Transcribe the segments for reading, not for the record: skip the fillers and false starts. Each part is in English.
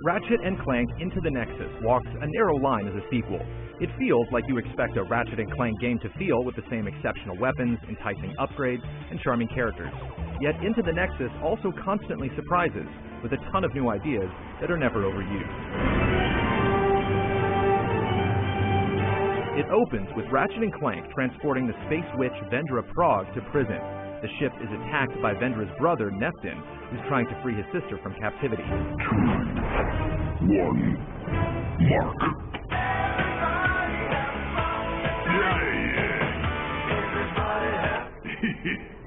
Ratchet & Clank Into the Nexus walks a narrow line as a sequel. It feels like you expect a Ratchet & Clank game to feel with the same exceptional weapons, enticing upgrades, and charming characters. Yet Into the Nexus also constantly surprises, with a ton of new ideas that are never overused. It opens with Ratchet & Clank transporting the space witch Vendra Prague to prison. The ship is attacked by Vendra's brother, Neptune, who's trying to free his sister from captivity. 2, 1, mark.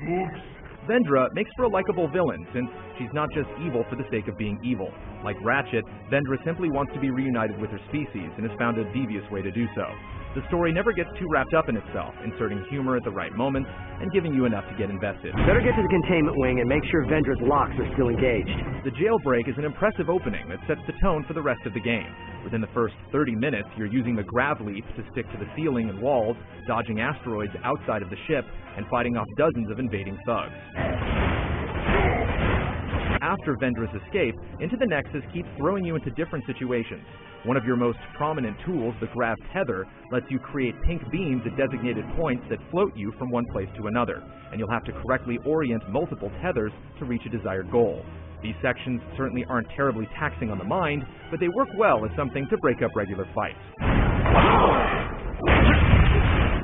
Oops. Vendra makes for a likable villain, since she's not just evil for the sake of being evil. Like Ratchet, Vendra simply wants to be reunited with her species and has found a devious way to do so. The story never gets too wrapped up in itself, inserting humor at the right moments and giving you enough to get invested. Better get to the containment wing and make sure Vendra's locks are still engaged. The jailbreak is an impressive opening that sets the tone for the rest of the game. Within the first 30 minutes, you're using the grav leap to stick to the ceiling and walls, dodging asteroids outside of the ship, and fighting off dozens of invading thugs. After Vendra's escape, Into the Nexus keeps throwing you into different situations. One of your most prominent tools, the grav tether, lets you create pink beams at designated points that float you from one place to another, and you'll have to correctly orient multiple tethers to reach a desired goal. These sections certainly aren't terribly taxing on the mind, but they work well as something to break up regular fights.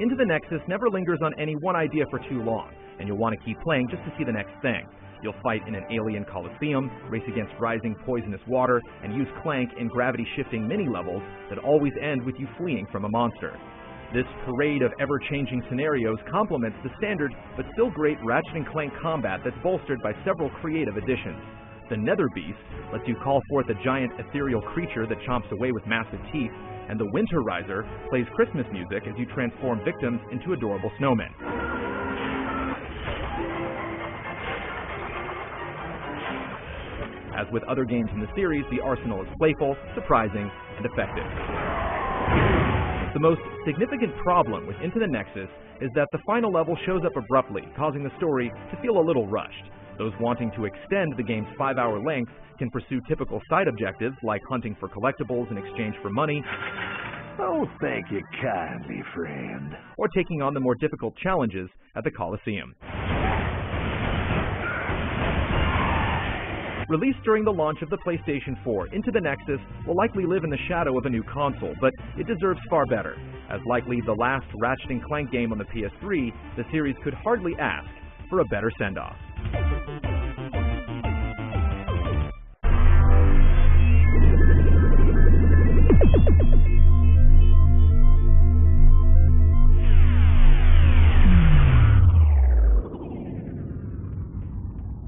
Into the Nexus never lingers on any one idea for too long, and you'll want to keep playing just to see the next thing. You'll fight in an alien coliseum, race against rising poisonous water, and use Clank in gravity-shifting mini-levels that always end with you fleeing from a monster. This parade of ever-changing scenarios complements the standard but still great Ratchet & Clank combat that's bolstered by several creative additions. The Nether Beast lets you call forth a giant ethereal creature that chomps away with massive teeth, and the Winter Riser plays Christmas music as you transform victims into adorable snowmen. As with other games in the series, the arsenal is playful, surprising, and effective. The most significant problem with Into the Nexus is that the final level shows up abruptly, causing the story to feel a little rushed. Those wanting to extend the game's 5-hour length can pursue typical side objectives like hunting for collectibles in exchange for money, Oh, thank you kindly, friend. or taking on the more difficult challenges at the Coliseum. Released during the launch of the PlayStation 4, Into the Nexus will likely live in the shadow of a new console, but it deserves far better. As likely the last Ratchet & Clank game on the PS3, the series could hardly ask for a better send-off.